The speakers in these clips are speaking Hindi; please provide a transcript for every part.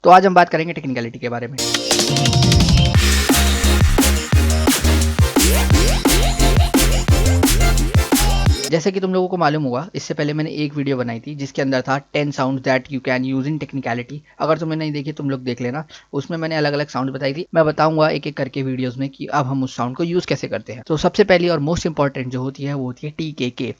तो आज हम बात करेंगे टेक्निकलिटी के बारे में। जैसे कि तुम लोगों को मालूम होगा, इससे पहले मैंने एक वीडियो बनाई थी जिसके अंदर था 10 sounds that you can use in technicality. अगर तुमने नहीं देखी तुम लोग देख लेना, उसमें मैंने अलग अलग साउंड बताई थी। मैं बताऊंगा एक एक करके वीडियोस में कि अब हम उस साउंड को यूज कैसे करते हैं। तो सबसे पहली और मोस्ट इंपॉर्टेंट जो होती है वो होती है TKK।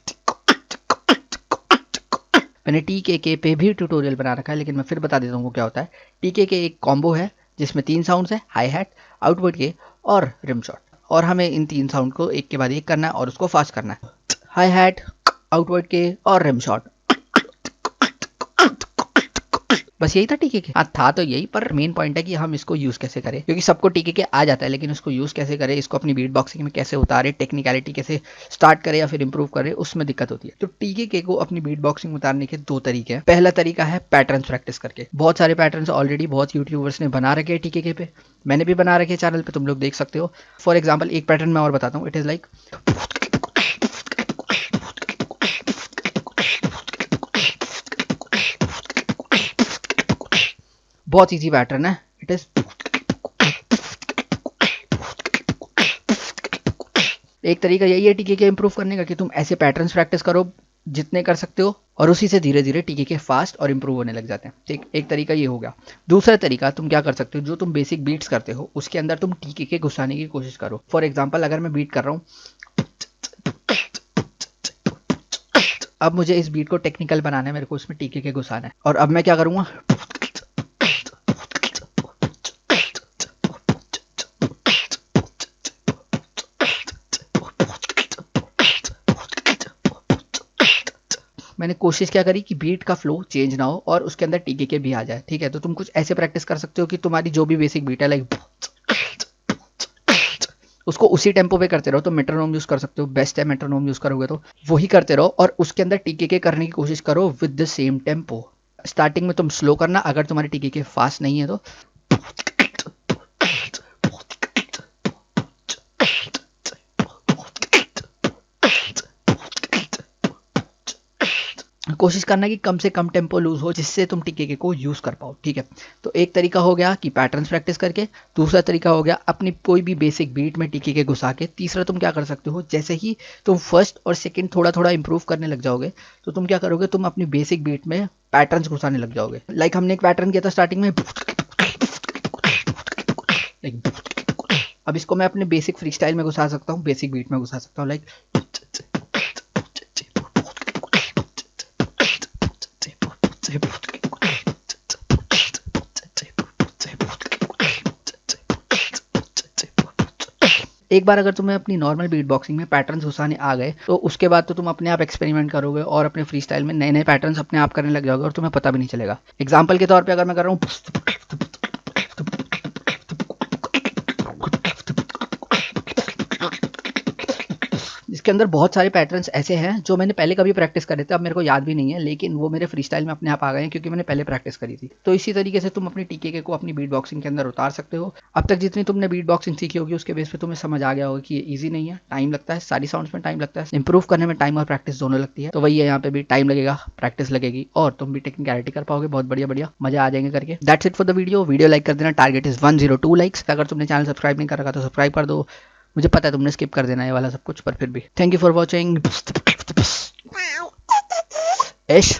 मैंने TKK पे भी ट्यूटोरियल बना रखा है, लेकिन मैं फिर बता देता हूँ वो क्या होता है। TKK एक कॉम्बो है जिसमें 3 साउंड्स है, हाई हैट, आउटवर्ड के और रिम शॉट। और हमें इन 3 साउंड को एक के बाद एक करना है और उसको फास्ट करना है। हाई हैट, आउटवर्ड के और रिम शॉट। बस यही था TKK। हाँ, था तो यही, पर मेन पॉइंट है कि हम इसको यूज कैसे करें, क्योंकि सबको TKK आ जाता है, लेकिन उसको यूज कैसे करें, इसको अपनी बीट बॉक्सिंग में कैसे उतारे, टेक्निकलिटी कैसे स्टार्ट करें या फिर इंप्रूव करें, उसमें दिक्कत होती है। तो TKK को अपनी बीट बॉक्सिंग में उतारने के 2 तरीके हैं। पहला तरीका है पैटर्न्स प्रैक्टिस करके। बहुत सारे पैटर्न्स ऑलरेडी बहुत यूट्यूबर्स ने बना रखे हैं TKK पे, मैंने भी बना रखे चैनल पे, तुम लोग देख सकते हो। फॉर एग्जाम्पल एक पैटर्न मैं और बताता हूँ। इट इज लाइक, बहुत इजी पैटर्न है। इट इज एक तरीका यही है TKK इंप्रूव करने का कि तुम ऐसे पैटर्न्स प्रैक्टिस करो जितने कर सकते हो, और उसी से धीरे धीरे TKK फास्ट और इंप्रूव होने लग जाते हैं। ठीक, एक तरीका ये हो गया। दूसरा तरीका तुम क्या कर सकते हो, जो तुम बेसिक बीट्स करते हो उसके अंदर तुम TKK घुसाने की कोशिश करो। फॉर एग्जाम्पल अगर मैं बीट कर रहा हूँ, अब मुझे इस बीट को टेक्निकल बनाना है, मेरे को उसमें TKK घुसाना है, और अब मैं क्या करूंगा, मैंने कोशिश क्या करी कि बीट का फ्लो चेंज ना हो और उसके अंदर TKK भी आ जाए। ठीक है, तो तुम कुछ ऐसे प्रैक्टिस कर सकते हो कि तुम्हारी जो भी बेसिक बीट है, लाइक उसको उसी टेम्पो पे करते रहो। तो मेट्रोनोम यूज कर सकते हो, बेस्ट है मेट्रोनोम यूज करोगे तो वही करते रहो, और उसके अंदर TKK करने की कोशिश करो with the same tempo. Starting में तुम स्लो करना, अगर तुम्हारी TKK फास्ट नहीं है तो कोशिश करना कि कम से कम टेम्पो लूज हो जिससे तुम TKK को यूज कर पाओ। ठीक है, तो एक तरीका हो गया कि पैटर्न्स प्रैक्टिस करके, दूसरा तरीका हो गया अपनी कोई भी बेसिक बीट में TKK घुसा के, तीसरा तुम क्या कर सकते हो, जैसे ही तुम फर्स्ट और सेकंड थोड़ा थोड़ा इंप्रूव करने लग जाओगे तो तुम क्या करोगे, तुम अपनी बेसिक बीट में पैटर्न्स घुसाने लग जाओगे। लाइक हमने एक पैटर्न किया था स्टार्टिंग में, अब इसको मैं अपने बेसिक फ्री स्टाइल में घुसा सकता हूँ, बेसिक बीट में घुसा सकता हूँ, लाइक एक बार अगर तुम्हें अपनी नॉर्मल बीट बॉक्सिंग में पैटर्न्स घुसाने आ गए तो उसके बाद तो तुम अपने आप एक्सपेरिमेंट करोगे और अपने फ्री स्टाइल में नए नए पैटर्न्स अपने आप करने लग जाओगे और तुम्हें पता भी नहीं चलेगा। एग्जाम्पल के तौर पे अगर मैं कर रहा हूँ, इसके अंदर बहुत सारे पैटर्न्स ऐसे हैं जो मैंने पहले कभी प्रैक्टिस करे थे, अब मेरे को याद भी नहीं है, लेकिन वो मेरे फ्री स्टाइल में अपने आप आ गए हैं क्योंकि मैंने पहले प्रैक्टिस करी थी। तो इसी तरीके से तुम अपनी TKK को अपनी बीट बॉक्सिंग के अंदर उतार सकते हो। अब तक जितनी तुमने बीट बॉक्सिंग सीखी होगी उसके बेस पे तुम्हें समझ आ गया होगा कि ये ईजी नहीं है, टाइम लगता है, सारी साउंड्स में टाइम लगता है, इंप्रूव करने में टाइम और प्रैक्टिस दोनों लगती है। तो वही है, यहाँ पे भी टाइम लगेगा, प्रैक्टिस लगेगी, और तुम भी टेक्निकलिटी कर पाओगे। बहुत बढ़िया बढ़िया मजा आ जाएंगे करके। That's it for the video like कर देना, टारगेट इज 102 लाइक्स। अगर तुमने चैनल सब्सक्राइब नहीं कर रखा तो सब्सक्राइब कर दो, मुझे पता है तुमने स्किप कर देना ये वाला सब कुछ, पर फिर भी थैंक यू फॉर वॉचिंग। इश